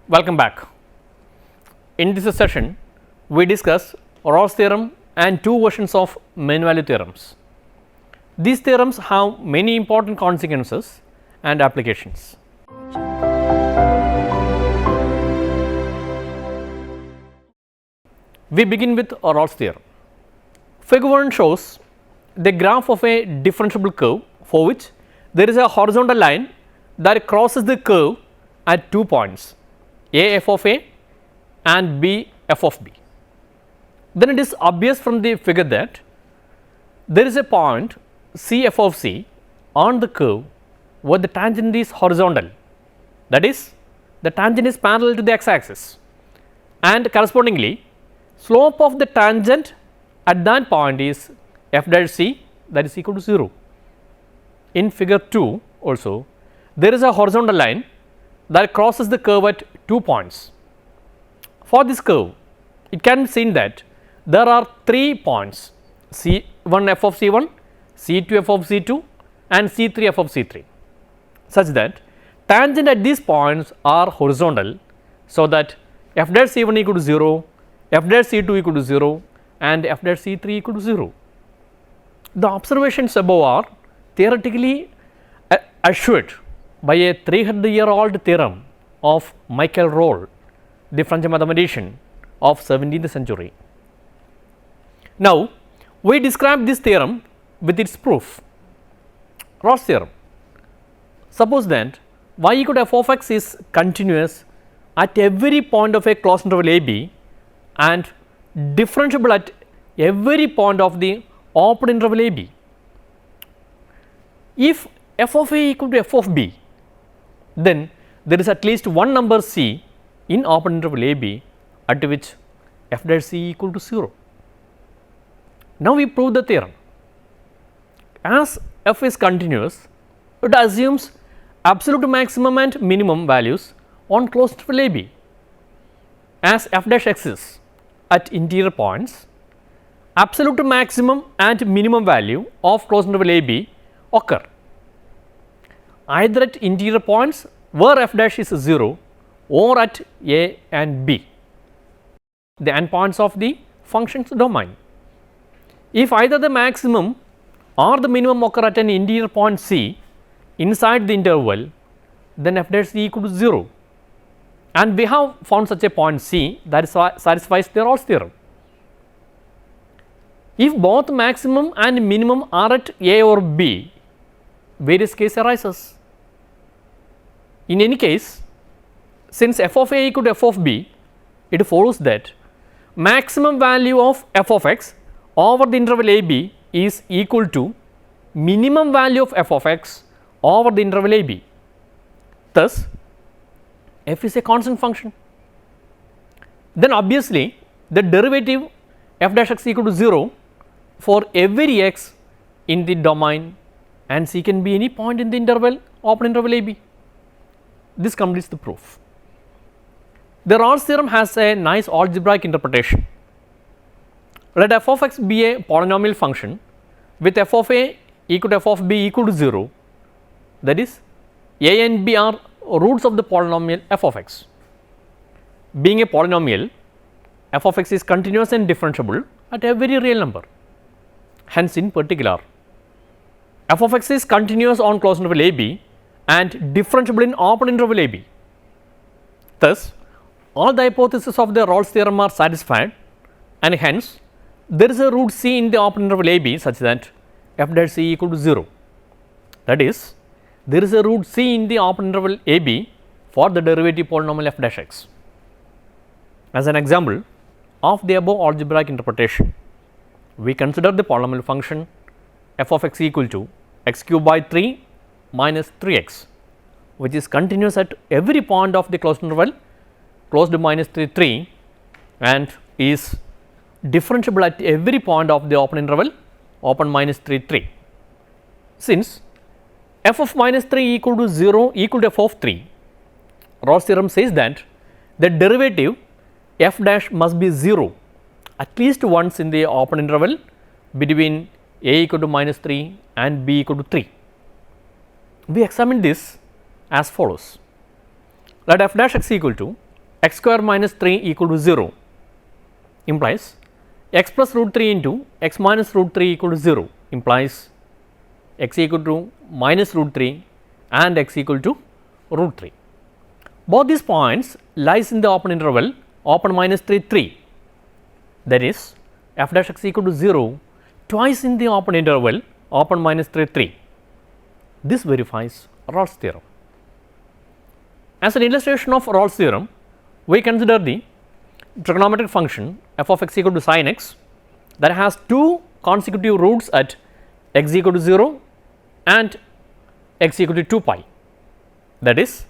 Welcome back. In this session, we discuss Raus theorem and two versions of mean value theorems. These theorems have many important consequences and applications. We begin with Raus theorem. Figure 1 shows the graph of a differentiable curve for which there is a horizontal line that crosses the curve at 2 points a f of a and b f of b. Then it is obvious from the figure that there is a point c f of c on the curve where the tangent is horizontal, that is, the tangent is parallel to the x axis, and correspondingly slope of the tangent at that point is f dash c, that is equal to 0. In figure 2 also there is a horizontal line that crosses the curve at 2 points. For this curve, it can be seen that there are 3 points C1 f of C1, C2 f of C2 and C3 f of C3, such that tangent at these points are horizontal, so that f dash C1 equal to 0, f dash C2 equal to 0 and f dash C3 equal to 0. The observations above are theoretically assured by a 300-year-old theorem of Michael Rolle, the French mathematician of 17th century. Now, we describe this theorem with its proof. Raus theorem. Suppose that y equal to f of x is continuous at every point of a closed interval a b and differentiable at every point of the open interval a b. If f of a equal to f of b, then there is at least one number c in open interval a b at which f dash c equal to 0. Now, we prove the theorem. As f is continuous, it assumes absolute maximum and minimum values on closed interval a b. As f dash x is at interior points, absolute maximum and minimum value of closed interval a b occur either at interior points where f dash is 0 or at a and b, the endpoints of the function's domain. If either the maximum or the minimum occur at an interior point c inside the interval, then f dash c equal to 0, and we have found such a point c that satisfies the Raus theorem. If both maximum and minimum are at a or b, various case arises. In any case, since f of a equal to f of b, it follows that maximum value of f of x over the interval a b is equal to minimum value of f of x over the interval a b. Thus, f is a constant function. Then obviously, the derivative f dash x equal to 0 for every x in the domain, and c can be any point in the interval open interval a b. This completes the proof. The Raus theorem has a nice algebraic interpretation. Let f of x be a polynomial function with f of a equal to f of b equal to 0, that is, a and b are roots of the polynomial f of x. Being a polynomial, f of x is continuous and differentiable at every real number. Hence, in particular, f of x is continuous on closed interval a b and differentiable in open interval a b. Thus, all the hypotheses of the Rolle's theorem are satisfied, and hence there is a root c in the open interval a b such that f dash c equal to 0. That is, there is a root c in the open interval a b for the derivative polynomial f dash x. As an example of the above algebraic interpretation, we consider the polynomial function f of x equal to x cube by 3 minus 3x, which is continuous at every point of the closed interval closed minus 3 and is differentiable at every point of the open interval open minus 3. Since f of minus 3 equal to 0 equal to f of 3, Raus theorem says that the derivative f dash must be 0 at least once in the open interval between a equal to minus 3 and b equal to 3. We examine this as follows. Let f dash x equal to x square minus 3 equal to 0 implies x plus root 3 into x minus root 3 equal to 0 implies x equal to minus root 3 and x equal to root 3. Both these points lies in the open interval open minus 3 3, that is f dash x equal to 0 twice in the open interval open minus 3 3. This verifies Rolle's theorem. As an illustration of Rolle's theorem, we consider the trigonometric function f of x equal to sin x that has two consecutive roots at x equal to 0 and x equal to 2 pi, that is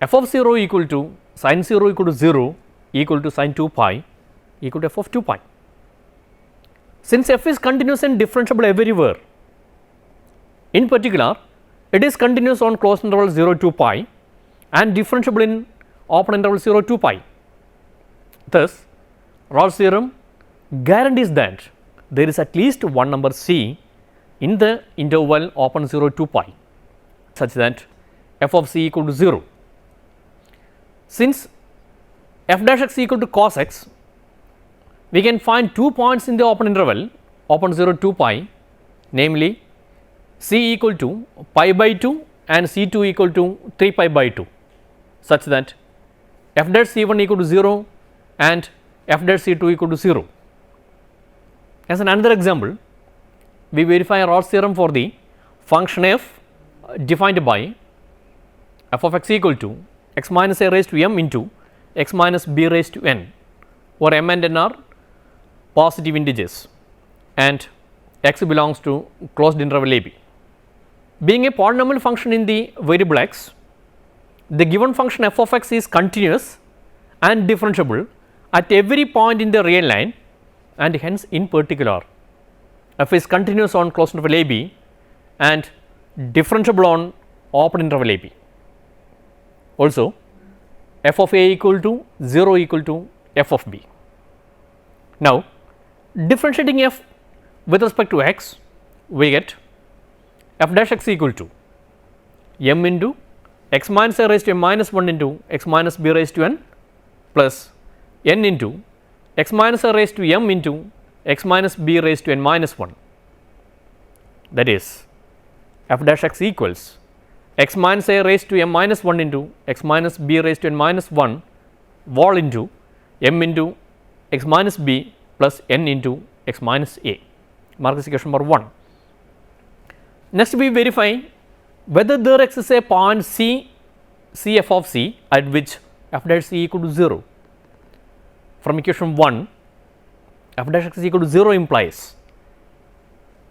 f of 0 equal to sin 0 equal to 0 equal to sin 2 pi equal to f of 2 pi. Since f is continuous and differentiable everywhere, in particular it is continuous on closed interval 0 2 pi and differentiable in open interval 0 2 pi. Thus, Rolle's theorem guarantees that there is at least one number c in the interval open 0 2 pi such that f of c equal to 0. Since f dash x equal to cos x, we can find 2 points in the open interval open 0 2 pi, namely c equal to pi by 2 and c 2 equal to 3 pi by 2, such that f dash c 1 equal to 0 and f dash c 2 equal to 0. As another example, we verify Rolle's theorem for the function f defined by f of x equal to x minus a raised to m into x minus b raised to n, where m and n are positive integers and x belongs to closed interval a b. Being a polynomial function in the variable x, the given function f of x is continuous and differentiable at every point in the real line, and hence in particular f is continuous on closed interval a b and differentiable on open interval a b. Also, f of a equal to 0 equal to f of b. Now, differentiating f with respect to x, we get f dash x equal to m into x minus a raised to m minus 1 into x minus b raised to n plus n into x minus a raised to m into x minus b raised to n minus 1. That is, f dash x equals x minus a raised to m minus 1 into x minus b raised to n minus 1 whole into m into x minus b plus n into x minus a. Mark this equation number 1. Next, we verify whether there exists a point c f of c at which f dash c equal to 0. From equation 1, f dash x equal to 0 implies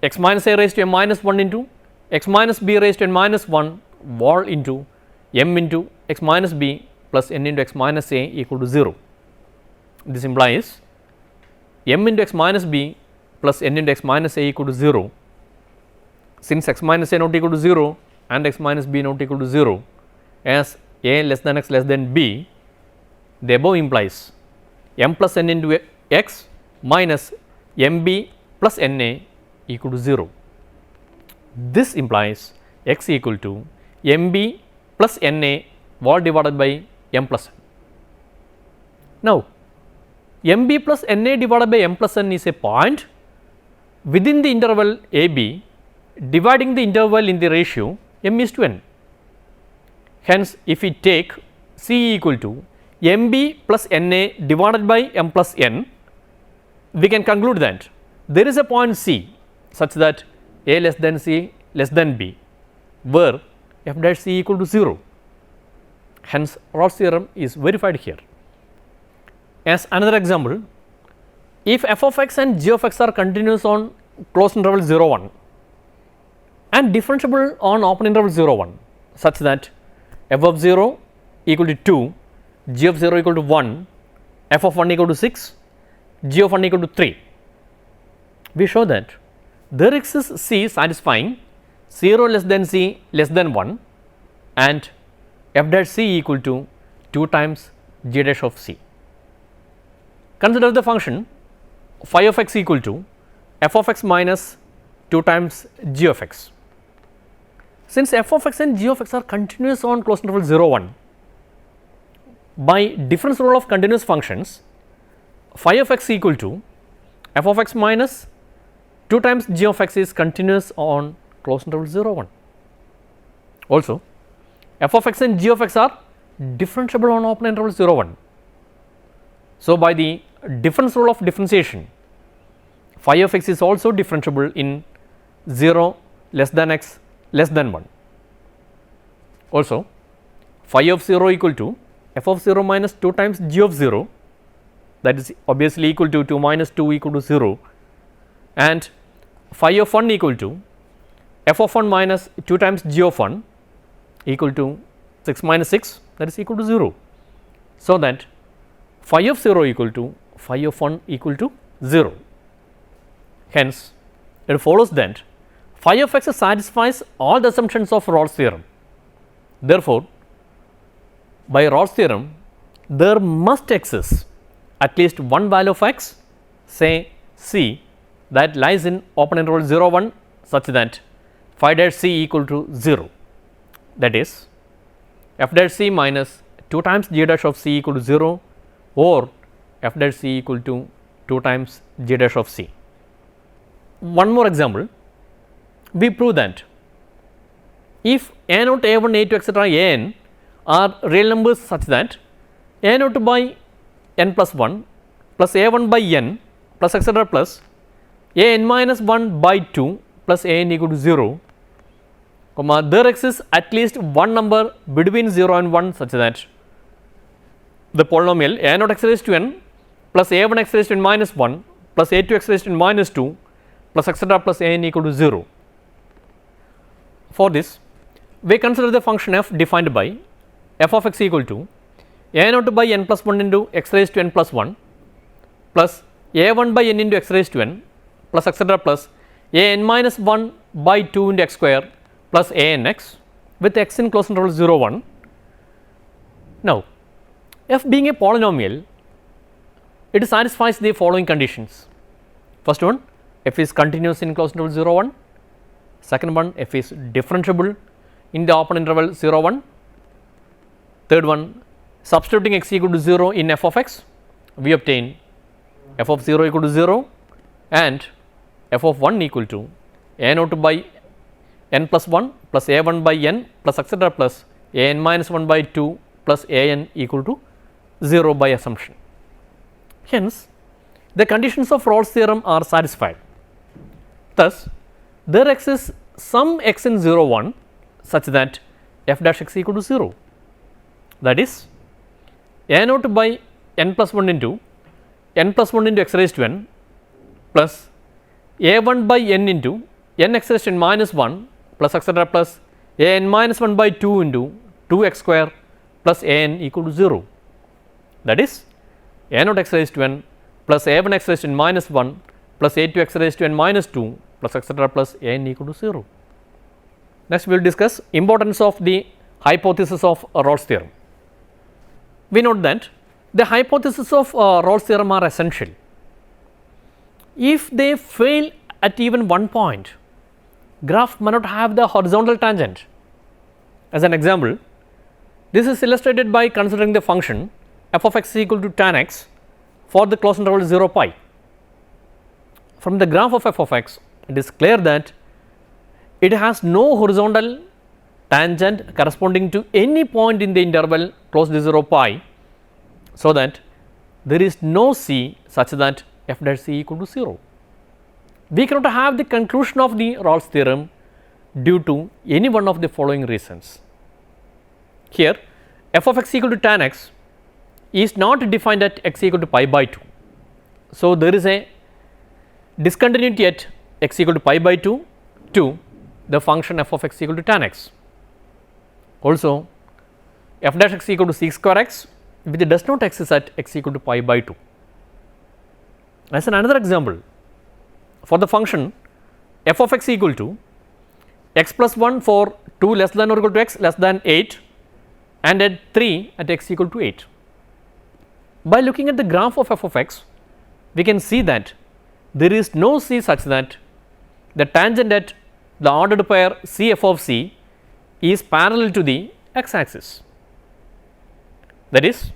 x minus a raised to m minus 1 into x minus b raised to n minus 1 whole into m into x minus b plus n into x minus a equal to 0. This implies m into x minus b plus n into x minus a equal to 0. Since x minus a not equal to 0 and x minus b not equal to 0, as a less than x less than b, the above implies m plus n into x minus mb plus na equal to 0. This implies x equal to mb plus na all divided by m plus n. Now, mb plus na divided by m plus n is a point within the interval a b dividing the interval in the ratio m is to n. Hence, if we take c equal to mb plus na divided by m plus n, we can conclude that there is a point c such that a less than c less than b, where f dash c equal to 0. Hence, Rolle's theorem is verified here. As another example, if f of x and g of x are continuous on closed interval 0 1 and differentiable on open interval 0 1, such that f of 0 equal to 2, g of 0 equal to 1, f of 1 equal to 6, g of 1 equal to 3. We show that there exists c satisfying 0 less than c less than 1 and f dash c equal to 2 times g dash of c. Consider the function phi of x equal to f of x minus 2 times g of x. Since f of x and g of x are continuous on closed interval 0 1, by difference rule of continuous functions, phi of x equal to f of x minus 2 times g of x is continuous on closed interval 0 1. Also, f of x and g of x are differentiable on open interval 0 1. So, by the difference rule of differentiation, phi of x is also differentiable in 0 less than x less than 1. Also, phi of 0 equal to f of 0 minus 2 times g of 0, that is obviously equal to 2 minus 2 equal to 0, and phi of 1 equal to f of 1 minus 2 times g of 1 equal to 6 minus 6, that is equal to 0. So, that phi of 0 equal to phi of 1 equal to 0. Hence, it follows that phi of x satisfies all the assumptions of Rolle's theorem. Therefore, by Raus theorem, there must exist at least one value of x, say c, that lies in open interval 0 1 such that phi dash c equal to 0, that is f dash c minus 2 times g dash of c equal to 0 or f dash c equal to 2 times g dash of c. One more example, we prove that if a naught, a 1, a 2, etc., a n are real numbers such that a naught by n plus 1 plus a 1 by n plus etc. plus a n minus 1 by 2 plus a n equal to 0, there exists at least one number between 0 and 1 such that the polynomial a naught x raised to n plus a 1 x raised to n minus 1 plus a 2 x raised to n minus 2 plus etc. plus a n equal to 0. For this, we consider the function f defined by f of x equal to a naught by n plus 1 into x raised to n plus 1 plus a 1 by n into x raised to n plus etc. plus a n minus 1 by 2 into x square plus a n x with x in closed interval 0 1. Now, f being a polynomial, it satisfies the following conditions. First one, f is continuous in closed interval 0 1. Second one, f is differentiable in the open interval 0 1. Third one, substituting x equal to 0 in f of x, we obtain f of 0 equal to 0 and f of 1 equal to a naught by n plus 1 plus a 1 by n plus etc. plus a n minus 1 by 2 plus a n equal to 0 by assumption. Hence, the conditions of Rolle's theorem are satisfied. Thus, there exists some x in 0 1 such that f dash x equal to 0, that is a naught by n plus 1 into x raised to n plus a 1 by n into n x raised to n minus 1 plus etc. plus a n minus 1 by 2 into 2 x square plus a n equal to 0, that is a naught x raised to n plus a 1 x raised to n minus 1 plus a 2 x raised to n minus 2 plus etc. plus a n equal to 0. Next, we will discuss importance of the hypothesis of Rolle's theorem. We note that the hypothesis of Rolle's theorem are essential. If they fail at even one point, graph may not have the horizontal tangent. As an example, this is illustrated by considering the function f of x is equal to tan x for the closed interval 0 pi. From the graph of f of x, it is clear that it has no horizontal tangent corresponding to any point in the interval close to 0 pi, so that there is no c such that f dash c equal to 0. We cannot have the conclusion of the Rolle's theorem due to any one of the following reasons. Here, f of x equal to tan x is not defined at x equal to pi by 2. So, there is a discontinuity at x equal to pi by 2 to the function f of x equal to tan x. Also, f dash x equal to sec square x which does not exist at x equal to pi by 2. As another example, for the function f of x equal to x plus 1 for 2 less than or equal to x less than 8 and at 3 at x equal to 8. By looking at the graph of f of x, we can see that there is no c such that the tangent at the ordered pair c f of c is parallel to the x axis. That is,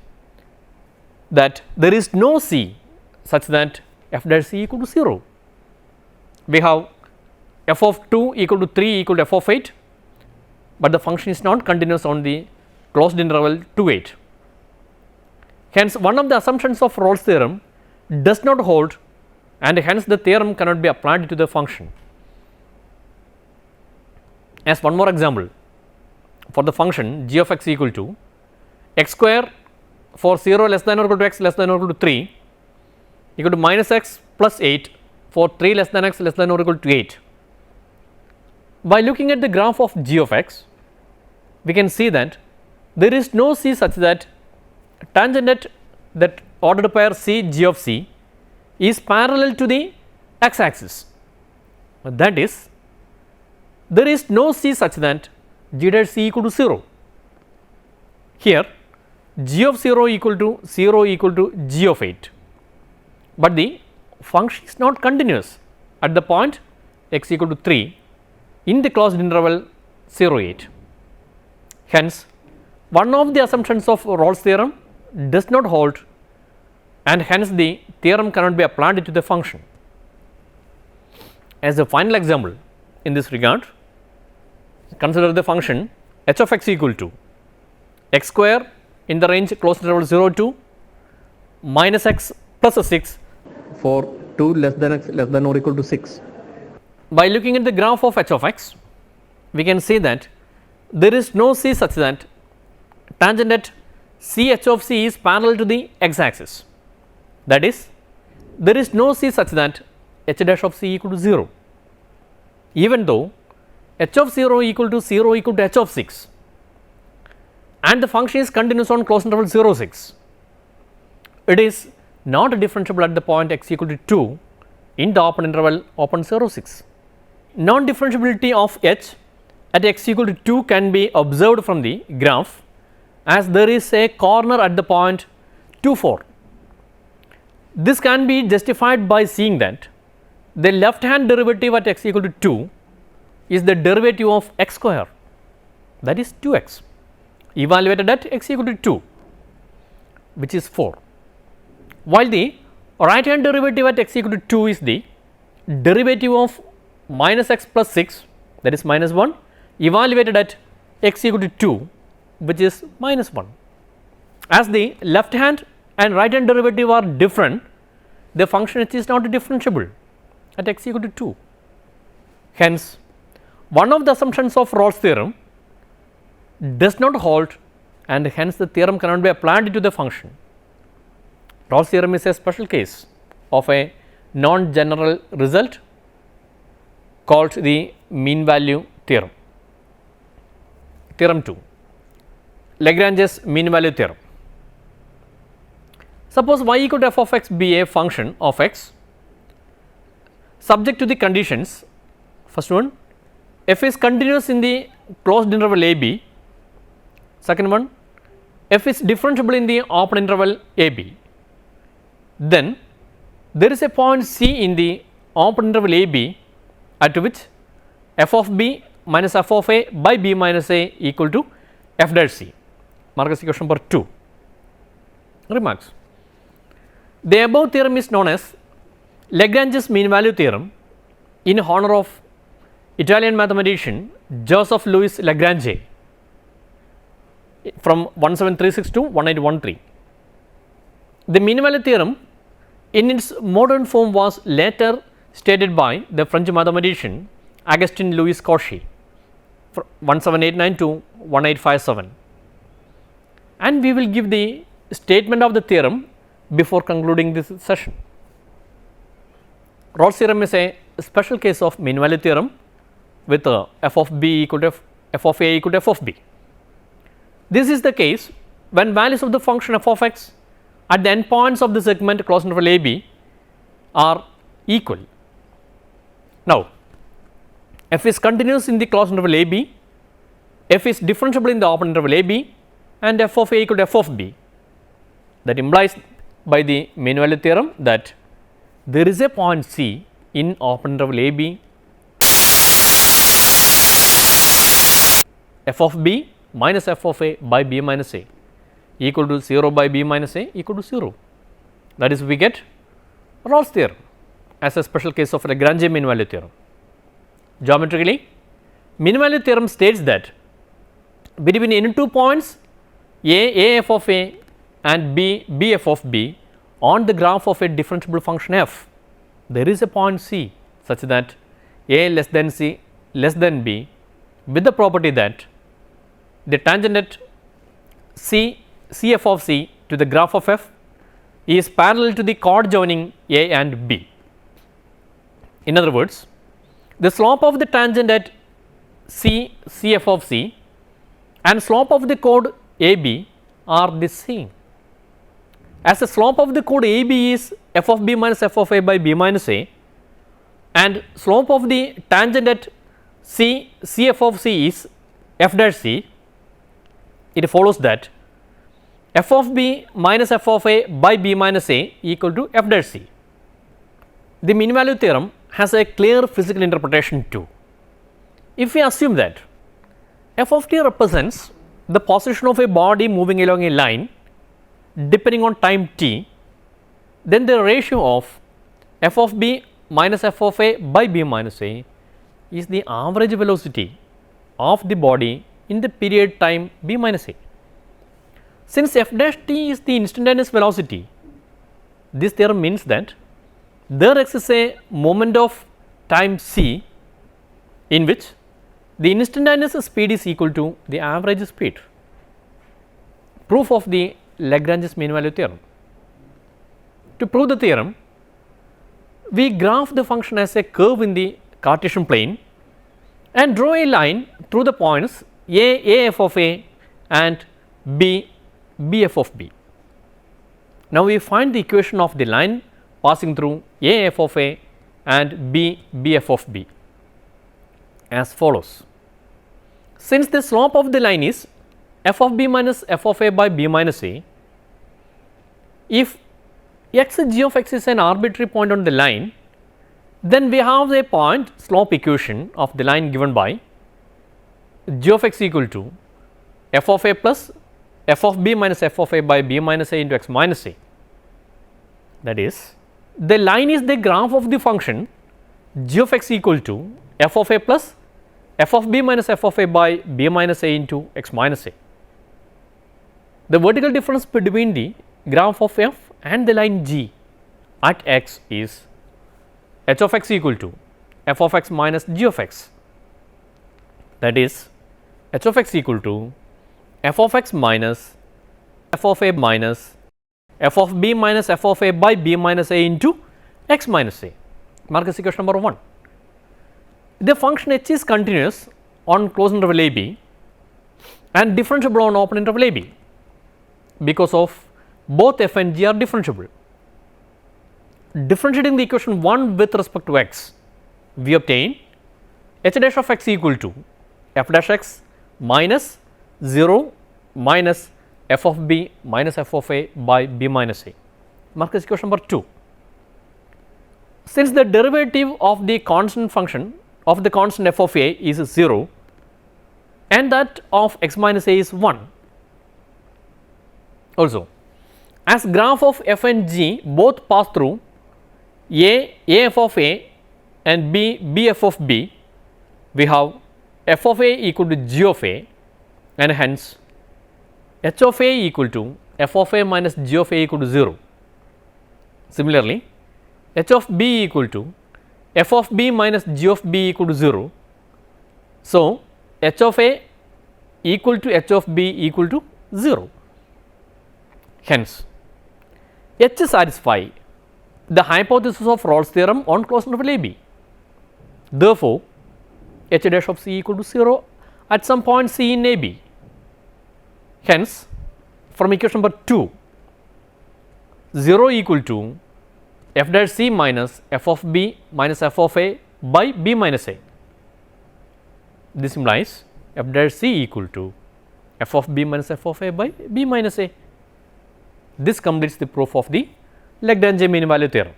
that there is no C such that f dash C equal to 0. We have f of 2 equal to 3 equal to f of 8, but the function is not continuous on the closed interval 2 8. Hence, one of the assumptions of Rolle's theorem does not hold, and hence the theorem cannot be applied to the function. As one more example, for the function g of x equal to x square for 0 less than or equal to x less than or equal to 3 equal to minus x plus 8 for 3 less than x less than or equal to 8. By looking at the graph of g of x, we can see that there is no C such that tangent at that ordered pair C g of C is parallel to the x axis. That is, there is no C such that g dash C equal to 0. Here g of 0 equal to g of 8, but the function is not continuous at the point x equal to 3 in the closed interval 0 8. Hence, one of the assumptions of Rolle's theorem does not hold, and hence the theorem cannot be applied to the function. As a final example in this regard, consider the function h of x equal to x square in the range closed interval 0 to minus x plus 6 for 2 less than x less than or equal to 6. By looking at the graph of h of x, we can see that there is no C such that tangent at C h of C is parallel to the x axis. That is, there is no C such that h dash of C equal to 0, even though h of 0 equal to h of 6 and the function is continuous on closed interval 0 6. It is not differentiable at the point x equal to 2 in the open interval open 0 6. Non differentiability of h at x equal to 2 can be observed from the graph, as there is a corner at the point 2 4. This can be justified by seeing that the left hand derivative at x equal to 2 is the derivative of x square, that is 2x, evaluated at x equal to 2, which is 4, while the right hand derivative at x equal to 2 is the derivative of minus x plus 6, that is minus 1, evaluated at x equal to 2, which is minus 1. As the left hand and right hand derivative are different, the function h is not differentiable at x equal to 2. Hence, one of the assumptions of Rolle's theorem does not hold, and hence the theorem cannot be applied to the function. Rolle's theorem is a special case of a non-general result called the mean value theorem. Theorem 2, Lagrange's mean value theorem. Suppose y equal to f of x be a function of x subject to the conditions. First one, f is continuous in the closed interval a b. Second one, f is differentiable in the open interval a b. Then there is a point c in the open interval a b at which f of b minus f of a by b minus a equal to f dash c. Mark as equation number 2. Remarks. The above theorem is known as Lagrange's mean value theorem in honor of Italian mathematician Joseph Louis Lagrange from 1736 to 1813. The mean value theorem in its modern form was later stated by the French mathematician Augustin Louis Cauchy from 1789 to 1857, and we will give the statement of the theorem before concluding this session. Raus theorem is a special case of mean value theorem with f of b equal to f of a equal to f of b. This is the case when values of the function f of x at the endpoints of the segment closed interval a b are equal. Now, f is continuous in the closed interval a b, f is differentiable in the open interval a b, and f of a equal to f of b. That implies by the mean value theorem that there is a point c in open interval a b, f of b minus f of a by b minus a equal to 0 by b minus a equal to 0. that is we get Raus theorem as a special case of Lagrange mean value theorem. Geometrically, mean value theorem states that between any two points a f of a and b f of b on the graph of a differentiable function f, there is a point c such that a less than c less than b with the property that the tangent at c f of c to the graph of f is parallel to the chord joining a and b. In other words, the slope of the tangent at c f of c and slope of the chord AB are the same. As the slope of the chord AB is f of b minus f of a by b minus a, and slope of the tangent at c f of c is f dash c, it follows that f of b minus f of a by b minus a equal to f dash c. The mean value theorem has a clear physical interpretation too. If we assume that f of t represents the position of a body moving along a line depending on time t, then the ratio of f of b minus f of a by b minus a is the average velocity of the body in the period time b minus a. Since f dash t is the instantaneous velocity, this theorem means that there exists a moment of time c in which the instantaneous speed is equal to the average speed. Proof of the Lagrange's mean value theorem. To prove the theorem, we graph the function as a curve in the Cartesian plane and draw a line through the points a f of a and b f of b. Now we find the equation of the line passing through a f of a and b f of b as follows. Since the slope of the line is f of b minus f of a by b minus a, if x g of x is an arbitrary point on the line, then we have a point slope equation of the line given by g of x equal to f of a plus f of b minus f of a by b minus a into x minus a. That is, the line is the graph of the function g of x equal to f of a plus f of b minus f of a by b minus a into x minus a. The vertical difference between the graph of f and the line g at x is h of x equal to f of x minus g of x. That is, h of x equal to f of x minus f of a minus f of b minus f of a by b minus a into x minus a. Mark as equation number 1. The function h is continuous on closed interval a b and differentiable on open interval a b because of both f and g are differentiable. Differentiating the equation 1 with respect to x, we obtain h dash of x equal to f dash x minus 0 minus f of b minus f of a by b minus a. Mark as equation number 2. Since the derivative of the constant function of the constant f of a is 0 and that of x minus a is 1, also as graph of f and g both pass through a f of a and b f of b, we have f of a equal to g of a and hence h of a equal to f of a minus g of a equal to 0. Similarly, h of b equal to f of b minus g of b equal to 0. So, h of a equal to h of b equal to 0. Hence, h satisfy the hypothesis of Rolle's theorem on closed interval a b. Therefore, h dash of c equal to 0 at some point c in a b. Hence, from equation number 2, 0 equal to f dash c minus f of b minus f of a by b minus a. This implies f dash c equal to f of b minus f of a by b minus a. This completes the proof of the Lagrange mean value theorem.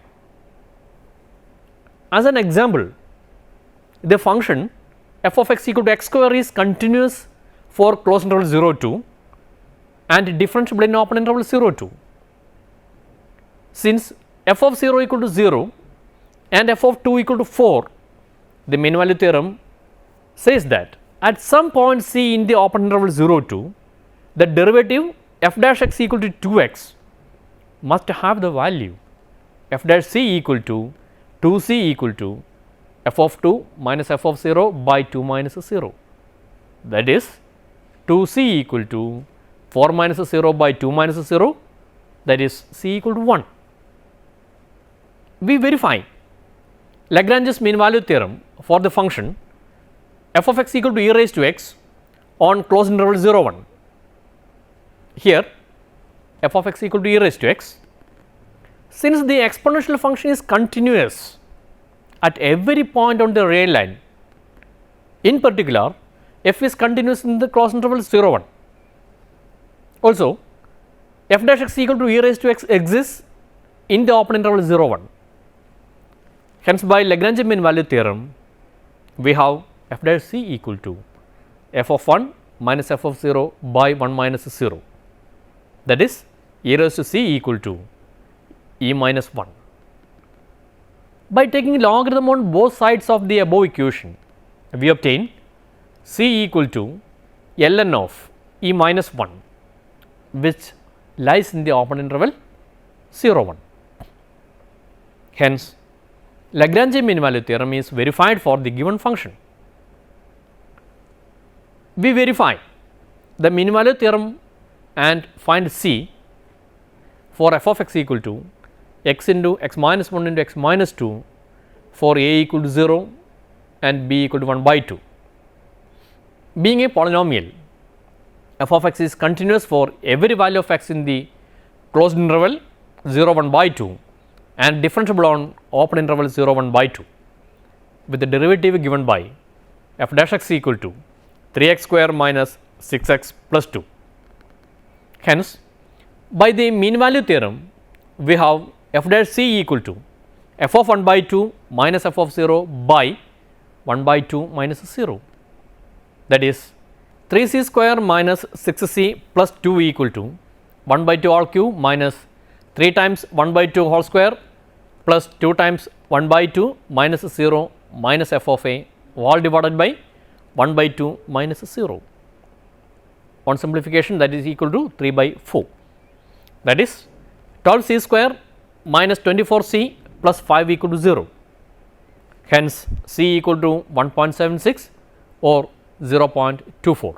As an example, the function f of x equal to x square is continuous for closed interval 0 2 and differentiable in open interval 0 2. since f of 0 equal to 0 and f of 2 equal to 4, the mean value theorem says that at some point c in the open interval 0 2, the derivative f dash x equal to 2x must have the value f dash c equal to 2c equal to f of 2 minus f of 0 by 2 minus 0, that is 2c equal to 4 minus 0 by 2 minus 0, that is c equal to 1. We verify Lagrange's mean value theorem for the function f of x equal to e raised to x on closed interval 0 1. Here f of x equal to e raised to x, since the exponential function is continuous at every point on the real line, in particular f is continuous in the closed interval 0 1. Also f dash x equal to e raised to x exists in the open interval 0 1. Hence, by Lagrange mean value theorem, we have f dash c equal to f of 1 minus f of 0 by 1 minus 0, that is e raised to c equal to e minus 1. By taking logarithm on both sides of the above equation, we obtain c equal to ln of e minus 1, which lies in the open interval 0 1. Hence, Lagrange mean value theorem is verified for the given function. We verify the mean value theorem and find c for f of x equal to x into x minus 1 into x minus 2 for a equal to 0 and b equal to 1 by 2. Being a polynomial, f of x is continuous for every value of x in the closed interval 0 1 by 2 and differentiable on open interval 0 1 by 2, with the derivative given by f dash x equal to 3x square minus 6x plus 2. Hence, by the mean value theorem, we have f dash c equal to f of 1 by 2 minus f of 0 by 1 by 2 minus 0, that is 3c square minus 6c plus 2 equal to 1 by 2 all cube minus 3 times 1 by 2 whole square plus 2 times 1 by 2 minus 0 minus f of a all divided by 1 by 2 minus 0. On simplification, that is equal to 3 by 4, that is 12c square minus 24c plus 5 equal to 0. Hence, c equal to 1.76 or 0.24,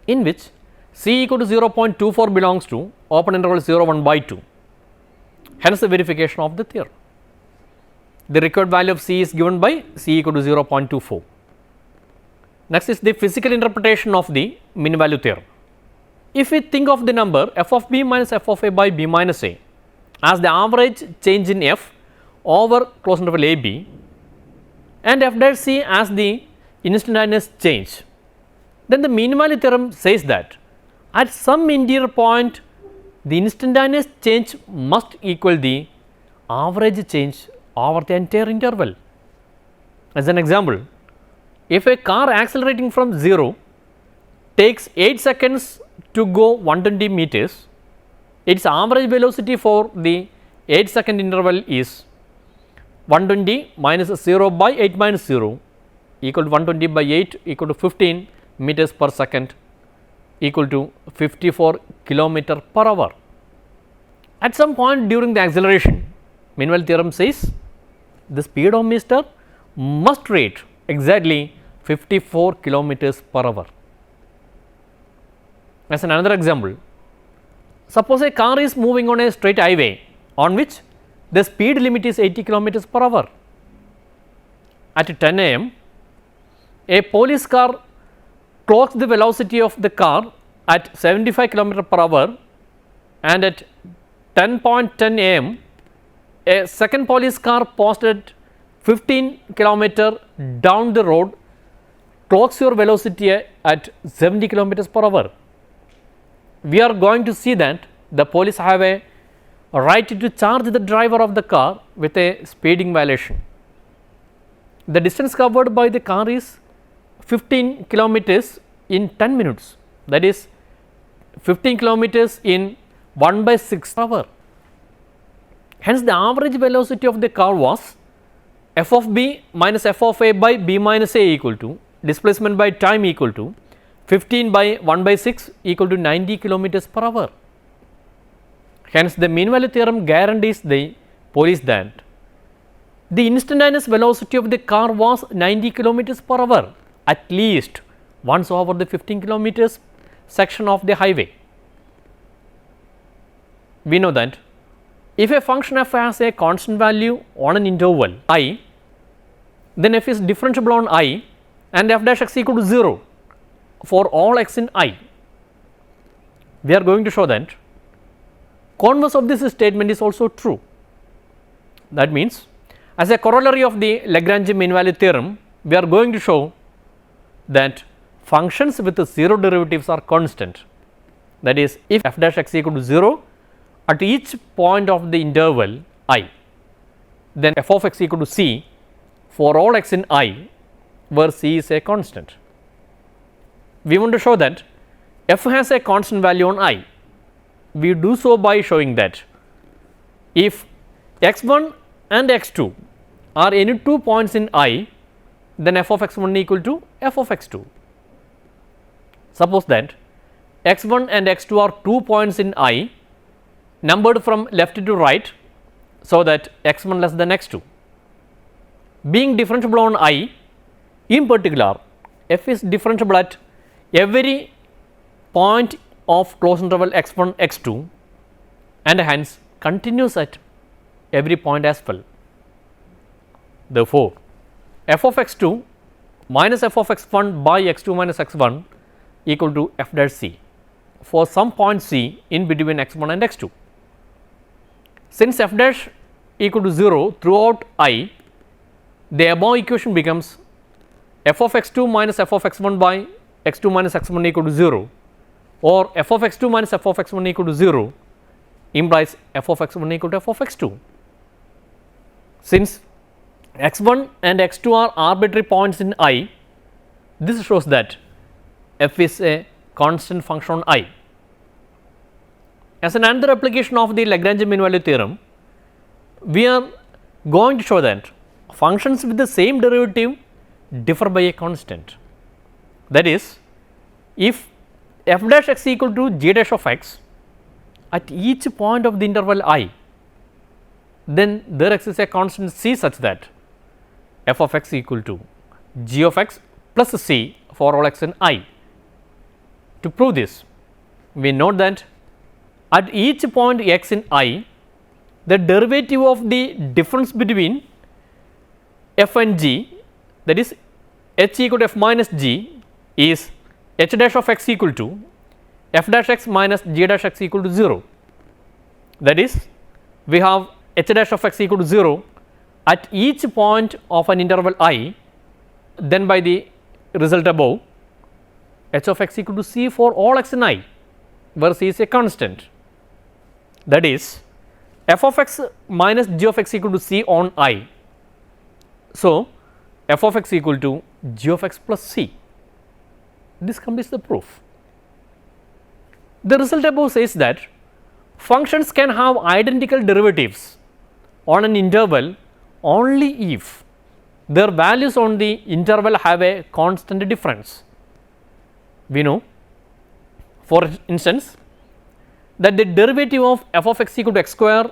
in which c equal to 0.24 belongs to open interval 0 1 by 2. Hence, the verification of the theorem. The required value of c is given by c equal to 0.24. Next is the physical interpretation of the mean value theorem. If we think of the number f of b minus f of a by b minus a as the average change in f over closed interval a b and f dash c as the instantaneous change, then the mean value theorem says that at some interior point the instantaneous change must equal the average change over the entire interval. As an example, if a car accelerating from 0 takes 8 seconds to go 120 meters, its average velocity for the 8-second interval is 120 minus 0 by 8 minus 0 equal to 120 by 8 equal to 15 meters per second equal to 54 kilometer per hour. At some point during the acceleration, mean value theorem says the speedometer must rate exactly 54 kilometers per hour. As another example, suppose a car is moving on a straight highway on which the speed limit is 80 kilometers per hour. At 10 am, a police car clocks the velocity of the car at 75 kilometers per hour, and at 10:10 am, a second police car posted 15 kilometers down the road clocks your velocity at 70 kilometers per hour. We are going to see that the police have a right to charge the driver of the car with a speeding violation. The distance covered by the car is 15 kilometers in 10 minutes, that is 15 kilometers in 1/6 hour. Hence, the average velocity of the car was f of b minus f of a by b minus a equal to displacement by time equal to 15 by 1 by 6 equal to 90 kilometers per hour. Hence, the mean value theorem guarantees the police that the instantaneous velocity of the car was 90 kilometers per hour at least once over the 15 kilometers section of the highway. We know that if a function f has a constant value on an interval I, then f is differentiable on I and f dash x equal to 0 for all x in I. We are going to show that converse of this statement is also true. That means, as a corollary of the Lagrange mean value theorem, we are going to show that functions with 0 derivatives are constant. That is, if f dash x equal to 0 at each point of the interval I, then f of x equal to c for all x in I, where c is a constant. We want to show that f has a constant value on I. We do so by showing that if x1 and x2 are any 2 points in I, then f of x1 equal to f of x2. Suppose that x1 and x2 are 2 points in I, numbered from left to right, so that x1 less than x2. Being differentiable on I, in particular f is differentiable at every point of closed interval x1 x2 and hence continues at every point as well. Therefore, f of x2 minus f of x1 by x2 minus x1 equal to f dash c for some point c in between x1 and x2. Since f dash equal to 0 throughout I, the above equation becomes f of x2 minus f of x1 by x2 minus x1 equal to 0, or f of x2 minus f of x1 equal to 0 implies f of x1 equal to f of x2. Since x1 and x2 are arbitrary points in I, this shows that f is a constant function on I. As another application of the Lagrange mean value theorem, we are going to show that functions with the same derivative differ by a constant. That is, if f dash x equal to g dash of x at each point of the interval I, then there exists a constant c such that f of x equal to g of x plus c for all x in I. To prove this, we note that at each point x in I, the derivative of the difference between f and g, that is h equal to f minus g, is h dash of x equal to f dash x minus g dash x equal to 0. That is, we have h dash of x equal to 0 at each point of an interval I, then by the result above, h of x equal to c for all x in I, where c is a constant. That is, f of x minus g of x equal to c on I. So, f of x equal to g of x plus c. This completes the proof. The result above says that functions can have identical derivatives on an interval only if their values on the interval have a constant difference. We know, for instance, that the derivative of f of x equal to x square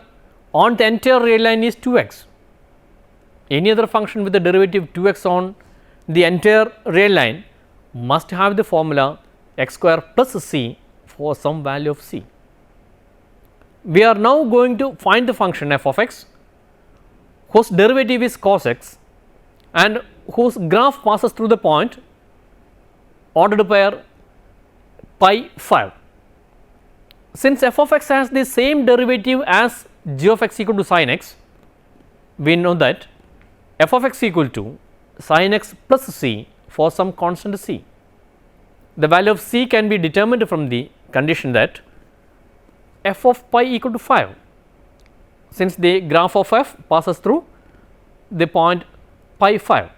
on the entire real line is 2x. Any other function with the derivative 2x on the entire real line must have the formula x square plus c for some value of c. We are now going to find the function f of x whose derivative is cos x and whose graph passes through the point ordered pair pi 5. Since f of x has the same derivative as g of x equal to sin x, we know that f of x equal to sin x plus c for some constant c. The value of c can be determined from the condition that f of pi equal to 5, since the graph of f passes through the point pi 5.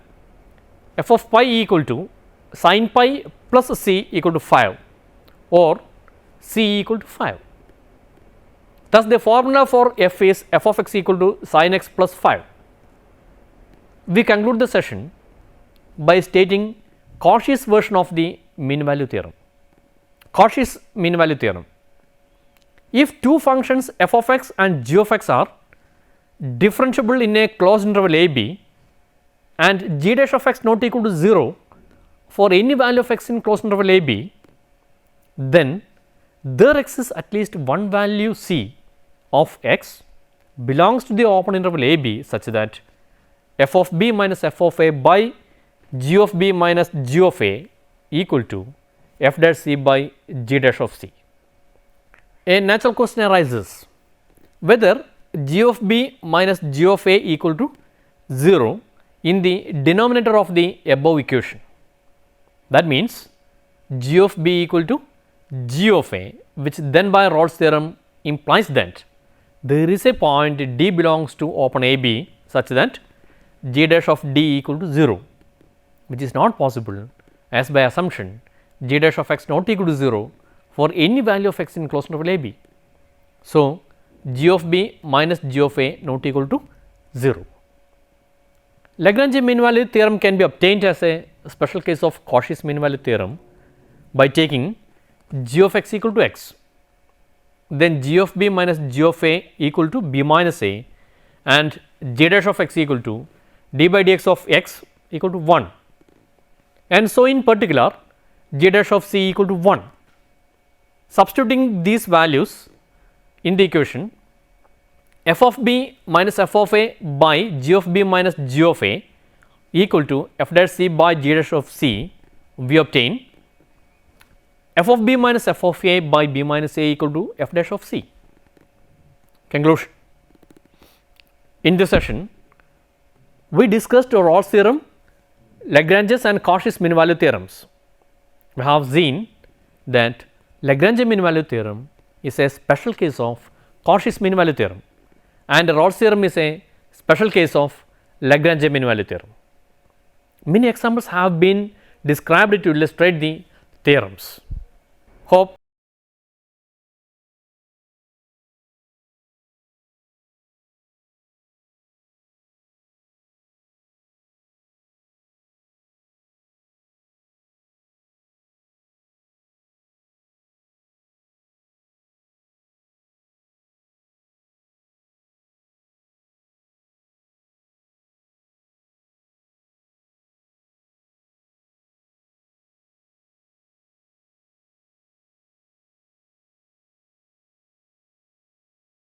F of pi equal to sin pi plus c equal to 5 or c equal to 5. Thus, the formula for f is f of x equal to sin x plus 5. We conclude the session by stating Cauchy's version of the mean value theorem. Cauchy's mean value theorem: if two functions f of x and g of x are differentiable in a closed interval a b and g dash of x not equal to 0 for any value of x in closed interval a b, then there exists at least one value c of x belongs to the open interval a b such that f of b minus f of a by g of b minus g of a equal to f dash c by g dash of c. A natural question arises whether g of b minus g of a equal to 0 in the denominator of the above equation. That means g of b equal to g of a, which then by Rolle's theorem implies that there is a point d belongs to open a b such that g dash of d equal to 0, which is not possible, as by assumption g dash of x not equal to 0 for any value of x in closed interval a b. So, g of b minus g of a not equal to 0. Lagrange mean value theorem can be obtained as a special case of Cauchy's mean value theorem by taking g of x equal to x, then g of b minus g of a equal to b minus a, and g dash of x equal to d by dx of x equal to 1, and so in particular g dash of c equal to 1. Substituting these values in the equation, f of b minus f of a by g of b minus g of a equal to f dash c by g dash of c, we obtain f of b minus f of a by b minus a equal to f dash of c. Conclusion: in this session, we discussed Raus theorem, Lagrange's and Cauchy's mean value theorems. We have seen that Lagrange mean value theorem is a special case of Cauchy's mean value theorem, and Raus theorem is a special case of Lagrange mean value theorem. Many examples have been described to illustrate the theorems. Hope